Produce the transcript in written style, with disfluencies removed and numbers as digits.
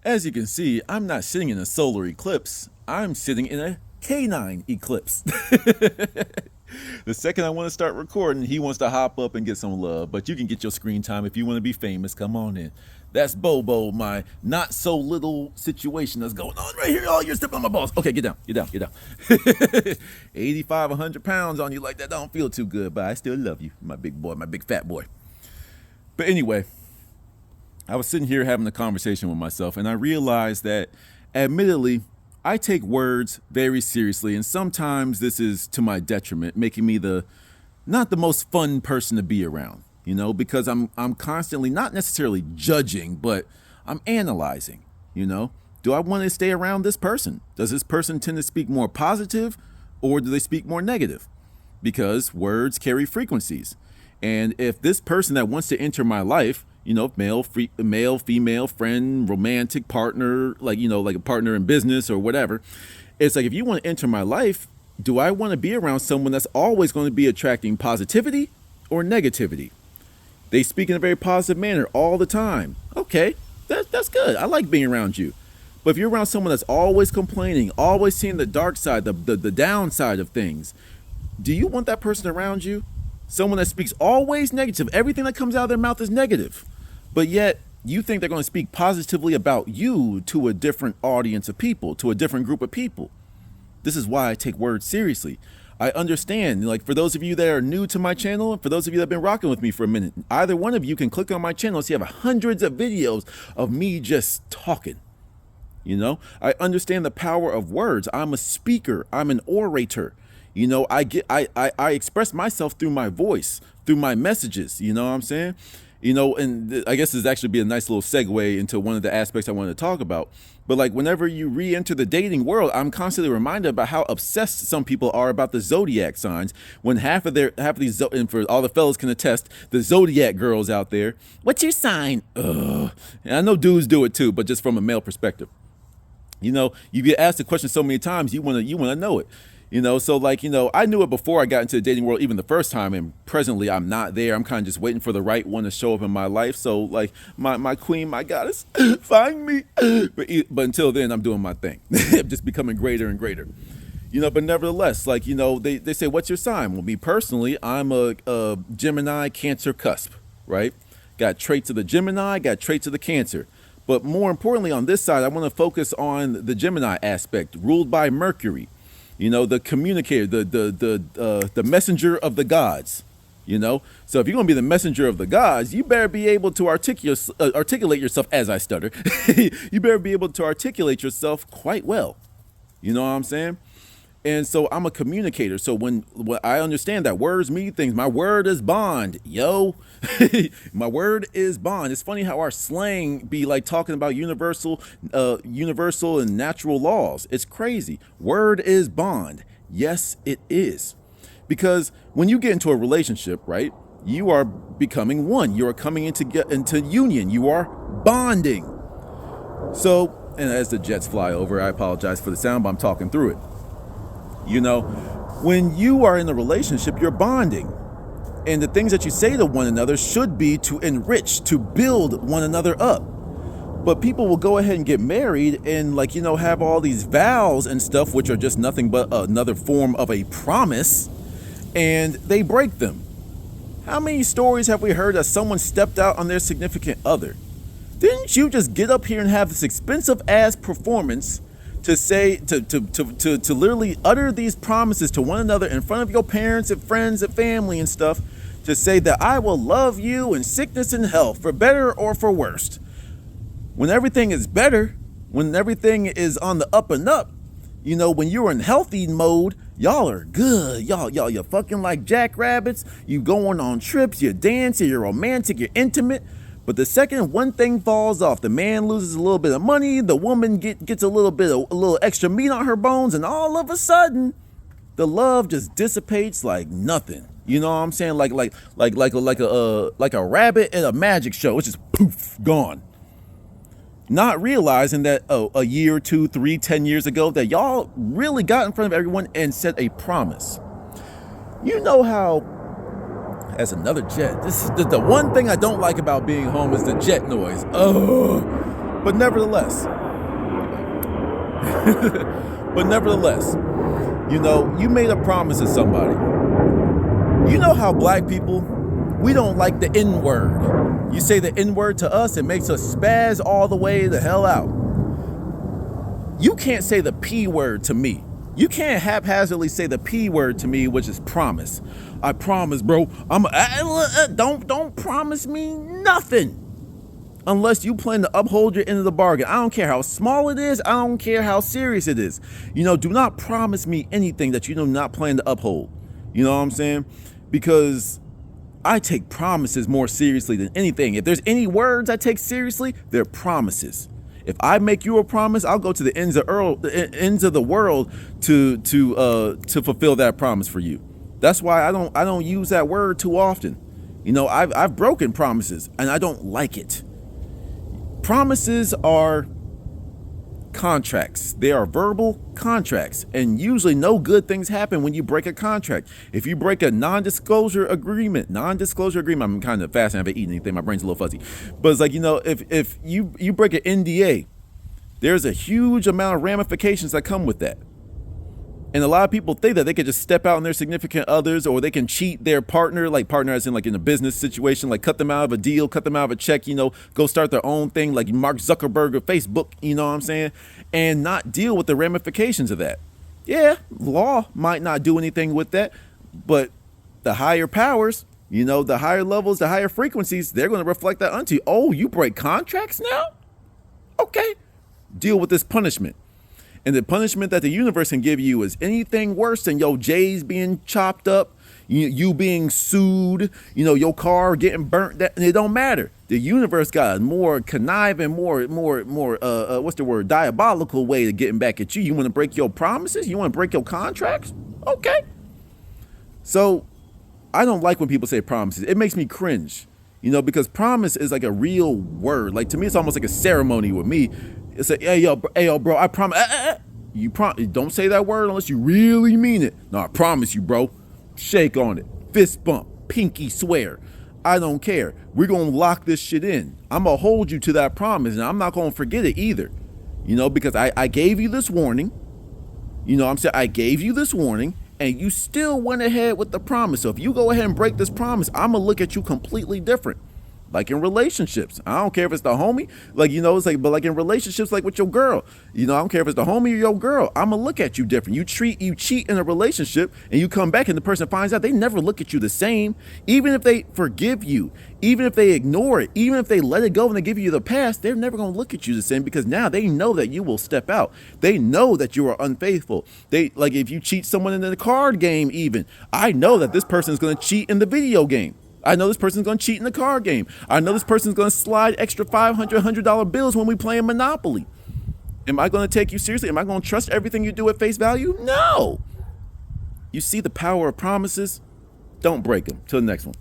As you can see, I'm not sitting in a solar eclipse. I'm sitting in a canine eclipse. The second I want to start recording, he wants to hop up and get some love. But you can get your screen time if you want to be famous. Come on in. That's Bobo, my not so little situation that's going on right here. Oh, you're stepping on my balls. Okay, get down, get down, get down. 85, 100 pounds on you like that don't feel too good, but I still love you, my big boy, my big fat boy. But anyway, I was sitting here having a conversation with myself, and I realized that, admittedly, I take words very seriously, and sometimes this is to my detriment, making me not the most fun person to be around, because I'm constantly not necessarily judging, but I'm analyzing, Do I want to stay around this person? Does this person tend to speak more positive, or do they speak more negative? Because words carry frequencies. And if this person that wants to enter my life, male, female, friend, romantic partner, like a partner in business or whatever. It's like, if you want to enter my life, do I want to be around someone that's always going to be attracting positivity or negativity? They speak in a very positive manner all the time. Okay, that's good. I like being around you. But if you're around someone that's always complaining, always seeing the dark side, the downside of things, do you want that person around you? Someone that speaks always negative. Everything that comes out of their mouth is negative. But yet, you think they're going to speak positively about you to a different audience of people, to a different group of people. This is why I take words seriously. I understand, for those of you that are new to my channel, and for those of you that have been rocking with me for a minute, either one of you can click on my channel and see I have hundreds of videos of me just talking. I understand the power of words. I'm a speaker. I'm an orator. I express myself through my voice, through my messages. You know what I'm saying? And I guess this would actually be a nice little segue into one of the aspects I wanted to talk about. But whenever you re-enter the dating world, I'm constantly reminded about how obsessed some people are about the zodiac signs. When half of these, and for all the fellas can attest, the zodiac girls out there, what's your sign? Ugh. And I know dudes do it too, but just from a male perspective. You get asked the question so many times, you wanna know it. So I knew it before I got into the dating world, even the first time, and presently I'm not there. I'm kind of just waiting for the right one to show up in my life. So my queen, my goddess, find me. But until then, I'm doing my thing. I'm just becoming greater and greater. But nevertheless, they say, what's your sign? Well, me personally, I'm a Gemini Cancer cusp, right? Got traits of the Gemini, got traits of the Cancer. But more importantly, on this side, I want to focus on the Gemini aspect, ruled by Mercury. The communicator, the messenger of the gods, So if you're going to be the messenger of the gods, you better be able to articulate yourself, as I stutter. You better be able to articulate yourself quite well. You know what I'm saying? And so I'm a communicator. So when I understand that words mean things, my word is bond, yo. My word is bond. It's funny how our slang be talking about universal and natural laws. It's crazy. Word is bond. Yes, it is. Because when you get into a relationship, right, you are becoming one. You are coming into union. You are bonding. So, and as the jets fly over, I apologize for the sound, but I'm talking through it. When you are in a relationship, you're bonding. And the things that you say to one another should be to enrich, to build one another up. But people will go ahead and get married and have all these vows and stuff, which are just nothing but another form of a promise, and they break them. How many stories have we heard that someone stepped out on their significant other? Didn't you just get up here and have this expensive ass performance to say, to literally utter these promises to one another in front of your parents and friends and family and stuff, to say that I will love you in sickness and health, for better or for worse? When everything is better, when everything is on the up and up, when you're in healthy mode, y'all are good. You're fucking like jackrabbits. You going on trips, you're dancing, you're romantic, you're intimate. But the second one thing falls off, the man loses a little bit of money, the woman gets a little extra meat on her bones, and all of a sudden, the love just dissipates like nothing. You know what I'm saying? Like a rabbit at a magic show. It's just poof, gone. Not realizing that a year, 2, 3, 10 years ago, that y'all really got in front of everyone and said a promise. You know how That's another jet. This is the one thing I don't like about being home is the jet noise. Oh, But nevertheless, you know, you made a promise to somebody. You know how black people, we don't like the N-word. You say the N-word to us, it makes us spaz all the way the hell out. You can't say the P word to me. You can't haphazardly say the P word to me, which is promise. I promise, bro. Don't promise me nothing unless you plan to uphold your end of the bargain. I don't care how small it is. I don't care how serious it is. You know, do not promise me anything that you do not plan to uphold. You know what I'm saying? Because I take promises more seriously than anything. If there's any words I take seriously, they're promises. If I make you a promise, I'll go to the ends of the world to fulfill that promise for you. That's why I don't use that word too often. You know, I've broken promises and I don't like it. Promises are contracts. They are verbal contracts, and usually no good things happen when you break a contract. If you break a non-disclosure agreement, I'm kind of fast and I haven't eaten anything. My brain's a little fuzzy. But it's like, you know, if you break an NDA, there's a huge amount of ramifications that come with that. And a lot of people think that they could just step out on their significant others, or they can cheat their partner, like partner as in like in a business situation, like cut them out of a deal, cut them out of a check, you know, go start their own thing like Mark Zuckerberg or Facebook, you know what I'm saying? And not deal with the ramifications of that. Yeah, law might not do anything with that, but the higher powers, you know, the higher levels, the higher frequencies, they're going to reflect that onto you. Oh, you break contracts now? Okay, deal with this punishment. And the punishment that the universe can give you is anything worse than your J's being chopped up, you being sued, you know, your car getting burnt. That it don't matter. The universe got a more conniving, more what's the word? Diabolical way of getting back at you. You want to break your promises? You want to break your contracts? Okay. So I don't like when people say promises. It makes me cringe, you know, because promise is like a real word. Like to me, it's almost like a ceremony with me. It's like, hey yo, bro, I promise. You don't say that word unless you really mean it. No, I promise you, bro. Shake on it, fist bump, pinky swear. I don't care. We're gonna lock this shit in. I'm gonna hold you to that promise, and I'm not gonna forget it either. You know, because I gave you this warning. You know what I'm saying? I gave you this warning, and you still went ahead with the promise. So if you go ahead and break this promise, I'm gonna look at you completely different. Like in relationships, I don't care if it's the homie, like, you know, it's like, but like in relationships, like with your girl, you know, I don't care if it's the homie or your girl, I'm gonna look at you different. You cheat in a relationship and you come back and the person finds out, they never look at you the same. Even if they forgive you, even if they ignore it, even if they let it go and they give you the past, they're never gonna look at you the same, because now they know that you will step out. They know that you are unfaithful. They, like, if you cheat someone in the card game, even, I know that this person is gonna cheat in the video game. I know this person's going to cheat in the card game. I know this person's going to slide extra $500, $100 bills when we play in Monopoly. Am I going to take you seriously? Am I going to trust everything you do at face value? No. You see the power of promises? Don't break them. Till the next one.